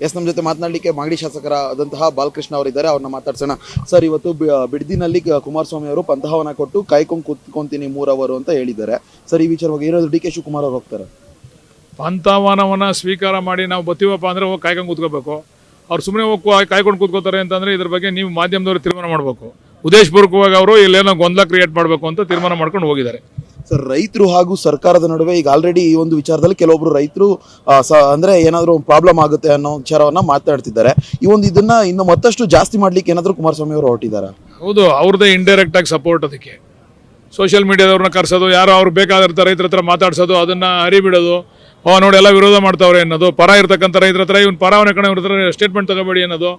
S ನಮ್ಮ ಜೊತೆ ಮಾತನಾಡಲಿಕ್ಕೆ ಮಾಗಡಿ ಶಾಸಕರಾದಂತಹ ಬಾಲಕೃಷ್ಣ ಅವರಿದ್ದಾರೆ, ಅವ್ರನ್ನ ಮಾತಾಡ್ಸೋಣ. ಸರ್, ಇವತ್ತು ಬಿಡದಿನಲ್ಲಿ ಕುಮಾರಸ್ವಾಮಿ ಅವರು ಪಂಥವನ್ನ ಕೊಟ್ಟು ಕಾಯ್ಕೊಂಡು ಕೂತ್ಕೊಂತೀನಿ 3 ಅವರು ಅಂತ ಹೇಳಿದ್ದಾರೆ. ಸರ್, ಈ ವಿಚಾರವಾಗಿ ಏನಾದ್ರು ಡಿ ಕೆ ಶಿವಕುಮಾರ್ ಅವರು ಹೋಗ್ತಾರೆ? ಪಂಥವನವನ್ನು ಸ್ವೀಕಾರ ಮಾಡಿ ನಾವು ಬತ್ತೀವಪ್ಪ ಅಂದರೆ ಹೋಗಿ ಕಾಯ್ಕೊಂಡು ಕೂತ್ಕೋಬೇಕು. ಅವ್ರು ಸುಮ್ಮನೆ ಹೋಗಿ ಕಾಯ್ಕೊಂಡು ಕೂತ್ಕೋತಾರೆ ಅಂತಂದರೆ ಇದ್ರ ಬಗ್ಗೆ ನೀವು ಮಾಧ್ಯಮದವರು ತೀರ್ಮಾನ ಮಾಡಬೇಕು. ಉದ್ದೇಶಪೂರ್ವಕವಾಗಿ ಅವರು ಇಲ್ಲೇನೋ ಗೊಂದಲ ಕ್ರಿಯೇಟ್ ಮಾಡಬೇಕು ಅಂತ ತೀರ್ಮಾನ ಮಾಡ್ಕೊಂಡು ಹೋಗಿದ್ದಾರೆ. ಸರ್, ರೈತರು ಹಾಗೂ ಸರ್ಕಾರದ ನಡುವೆ ಈಗ ಆಲ್ರೆಡಿ ಈ ಒಂದು ವಿಚಾರದಲ್ಲಿ ಕೆಲವೊಬ್ರು ರೈತರು ಅಂದ್ರೆ ಏನಾದರೂ ಪ್ರಾಬ್ಲಮ್ ಆಗುತ್ತೆ ಅನ್ನೋ ವಿಚಾರವನ್ನ ಮಾತಾಡ್ತಿದ್ದಾರೆ. ಇದನ್ನ ಇನ್ನು ಮತ್ತಷ್ಟು ಜಾಸ್ತಿ ಮಾಡ್ಲಿಕ್ಕೆ ಏನಾದರೂ ಕುಮಾರಸ್ವಾಮಿ ಅವರು ಹೊರಟಿದ್ದಾರೆ? ಹೌದು, ಅವ್ರದ್ದೇ ಇಂಡೈರೆಕ್ಟ್ ಆಗಿ ಸಪೋರ್ಟ್. ಅದಕ್ಕೆ ಸೋಷಿಯಲ್ ಮೀಡಿಯಾದವ್ರನ್ನ ಕರ್ಸೋದು, ಯಾರೋ ಅವ್ರು ಬೇಕಾದಿರ್ತ ರೈತರ ಹತ್ರ ಮಾತಾಡ್ಸೋದು, ಅದನ್ನ ಹರಿಬಿಡೋದು, ನೋಡಿ ಎಲ್ಲ ವಿರೋಧ ಮಾಡ್ತಾವ್ರೆ ಅನ್ನೋದು, ಪರ ಇರ್ತಕ್ಕಂಥ ರೈತರ ಹತ್ರ ಇವ್ನು ಪರವನ್ನ ಕಣ ಇವ್ರ ಹತ್ರ ಸ್ಟೇಟ್ಮೆಂಟ್ ತಗೋಬೇಡಿ ಅನ್ನೋದು,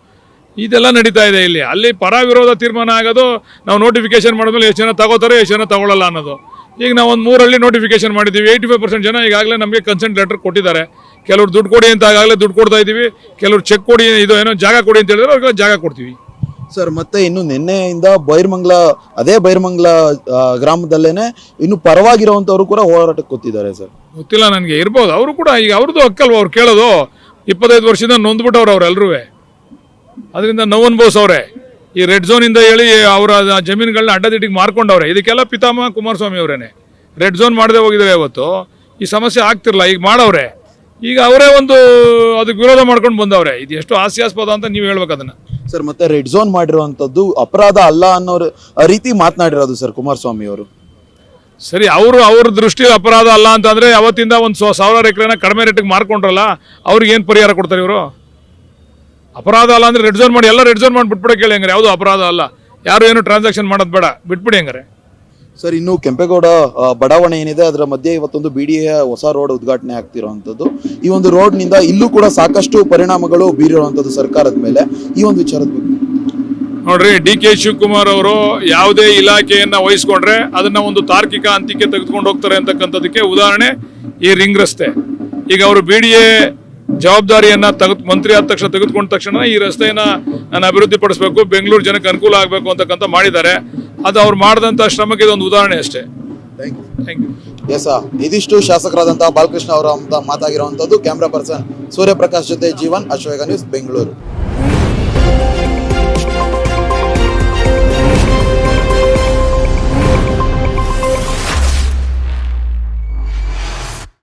ಇದೆಲ್ಲ ನಡೀತಾ ಇದೆ ಇಲ್ಲಿ. ಅಲ್ಲಿ ಪರ ವಿರೋಧ ತೀರ್ಮಾನ ಆಗೋದು ನಾವು ನೋಟಿಫಿಕೇಶನ್ ಮಾಡಿದ್ಮೇಲೆ ಎಷ್ಟು ಜನ ತಗೋತಾರೆ ಎಷ್ಟು ಜನ ತಗೊಳ್ಳಲ್ಲ ಅನ್ನೋದು. ಈಗ ನಾವು ಒಂದು 3 ಹಳ್ಳಿ ನೋಟಿಫಿಕೇಶನ್ ಮಾಡಿದ್ದೀವಿ. 85% ಜನ ಈಗಾಗಲೇ ನಮಗೆ ಕನ್ಸೆಂಟ್ ಲೆಟರ್ ಕೊಟ್ಟಿದ್ದಾರೆ. ಕೆಲವರು ದುಡ್ಡು ಕೊಡಿ ಅಂತ ಆಗಾಗಲೇ ದುಡ್ಡು ಕೊಡ್ತಾ ಇದ್ದೀವಿ, ಕೆಲವರು ಚೆಕ್ ಕೊಡಿ, ಇದು ಏನೋ ಜಾಗ ಕೊಡಿ ಅಂತ ಹೇಳಿದ್ರೆ ಅವ್ರಿಗೆ ಜಾಗ ಕೊಡ್ತೀವಿ. ಸರ್, ಮತ್ತೆ ಇನ್ನು ನಿನ್ನೆಯಿಂದ ಬೈರ್ಮಂಗ್ಲ ಗ್ರಾಮದಲ್ಲೇನೆ ಇನ್ನು ಪರವಾಗಿರುವಂತವರು ಕೂಡ ಹೋರಾಟಕ್ಕೆ ಕೂತಿದ್ದಾರೆ. ಸರ್, ಗೊತ್ತಿಲ್ಲ ನನಗೆ, ಇರ್ಬೋದು ಅವರು ಕೂಡ. ಈಗ ಅವ್ರದ್ದು ಹಕ್ಕಲ್ವ ಅವ್ರು ಕೇಳೋದು. 25 ವರ್ಷದಿಂದ ನೊಂದ್ಬಿಟ್ಟವ್ರು ಅವರೆಲ್ಲರೂ, ಅದರಿಂದ ನೋವು ಅನುಭವಿಸವ್ರೆ. ಈ ರೆಡ್ ಝೋನ್ ಇಂದ ಹೇಳಿ ಅವರ ಜಮೀನುಗಳನ್ನ ಅಡ್ಡದಿಟ್ಟಿಗೆ ಮಾರ್ಕೊಂಡವ್ರೆ. ಇದಕ್ಕೆಲ್ಲ ಪಿತಾಮಹ ಕುಮಾರಸ್ವಾಮಿ ಅವರೇನೆ. ರೆಡ್ ಝೋನ್ ಮಾಡದೆ ಹೋಗಿದ್ರೆ ಇವತ್ತು ಈ ಸಮಸ್ಯೆ ಆಗ್ತಿರಲ್ಲ. ಈಗ ಮಾಡವ್ರೆ, ಈಗ ಅವರೇ ಒಂದು ಅದಕ್ಕೆ ವಿರೋಧ ಮಾಡ್ಕೊಂಡು ಬಂದವ್ರೆ. ಇದು ಎಷ್ಟು ಹಾಸ್ಯಾಸ್ಪದ ಅಂತ ನೀವು ಹೇಳ್ಬೇಕು ಅದನ್ನ. ಸರ್, ಮತ್ತೆ ರೆಡ್ ಝೋನ್ ಮಾಡಿರುವಂತದ್ದು ಅಪರಾಧ ಅಲ್ಲ ಅನ್ನೋ ರೀತಿ ಮಾತನಾಡಿರೋದು ಸರ್ ಕುಮಾರಸ್ವಾಮಿ ಅವರು. ಸರಿ, ಅವ್ರ ದೃಷ್ಟಿಯಲ್ಲಿ ಅಪರಾಧ ಅಲ್ಲ ಅಂತಂದ್ರೆ ಅವತ್ತಿಂದ 1,000 ಎಕರೆನ ಕಡಿಮೆ ರೇಟಿಗೆ ಮಾರ್ಕೊಂಡ್ರಲ್ಲ, ಅವ್ರಿಗೆ ಏನು ಪರಿಹಾರ ಕೊಡ್ತಾರೆ ಇವರು? ಅಪರಾಧ ಅಲ್ಲ ಅಂದ್ರೆ ರೆಡ್ ಝೋನ್ ಮಾಡಿ, ಎಲ್ಲ ರೆಡ್ ಝೋನ್ ಮಾಡಿ ಬಿಟ್ಬಿಡೋ ಕೇಳಿ ಹಂಗಾರೆ. ಯಾವುದು ಅಪರಾಧ ಅಲ್ಲ, ಯಾರು ಏನು ಟ್ರಾನ್ಸಾಕ್ಷನ್ ಮಾಡೋದು ಬೇಡ, ಬಿಟ್ಬಿಡಿ ಹಂಗಾರೆ. ಸರ್, ಇನ್ನು ಕೆಂಪೇಗೌಡ ಬಡಾವಣೆ ಏನಿದೆ ಅದರ ಮಧ್ಯೆ ಇವತ್ತೊಂದು BDA ಹೊಸ ರೋಡ್ ಉದ್ಘಾಟನೆ ಆಗ್ತಿರುವಂಥದ್ದು. ಈ ಒಂದು ರೋಡ್ನಿಂದ ಇಲ್ಲೂ ಕೂಡ ಸಾಕಷ್ಟು ಪರಿಣಾಮಗಳು ಬೀರಿರುವಂಥದ್ದು ಸರ್ಕಾರದ ಮೇಲೆ. ಈ ಒಂದು ವಿಚಾರದ ಬಗ್ಗೆ ನೋಡ್ರಿ, DK ಶಿವಕುಮಾರ್ ಅವರು ಯಾವುದೇ ಇಲಾಖೆಯನ್ನ ವಹಿಸ್ಕೊಂಡ್ರೆ ಅದನ್ನ ಒಂದು ತಾರ್ಕಿಕ ಅಂತ್ಯಕ್ಕೆ ತೆಗೆದುಕೊಂಡು ಹೋಗ್ತಾರೆ ಅಂತಕ್ಕಂಥದಕ್ಕೆ ಉದಾಹರಣೆ ಈ ರಿಂಗ್ ರಸ್ತೆ. ಈಗ ಅವರು BDA ಜವಾಬ್ದಾರಿಯನ್ನ ಮಂತ್ರಿ ಆದ ತಕ್ಷಣ ತೆಗೆದುಕೊಂಡ ತಕ್ಷಣ ಈ ರಸ್ತೆಯನ್ನ ನಾನು ಅಭಿವೃದ್ಧಿ ಪಡಿಸಬೇಕು, ಬೆಂಗಳೂರು ಜನಕ್ಕೆ ಅನುಕೂಲ ಆಗಬೇಕು ಅಂತಕ್ಕಂಥ ಮಾಡಿದ್ದಾರೆ. ಅದು ಅವ್ರು ಮಾಡಿದಂಥ ಶ್ರಮಕ್ಕೆ ಇದೊಂದು ಉದಾಹರಣೆ ಅಷ್ಟೇ. Thank you. ಎಸ್, ಇದಿಷ್ಟು ಶಾಸಕರಾದಂತಹ ಬಾಲಕೃಷ್ಣ ಅವರ ಮಾತಾಗಿರುವಂಥದ್ದು. ಕ್ಯಾಮ್ರಾ ಪರ್ಸನ್ ಸೂರ್ಯಪ್ರಕಾಶ್ ಜೊತೆ ಜೀವನ್, ಅಶ್ವೇಗ ನ್ಯೂಸ್, ಬೆಂಗಳೂರು.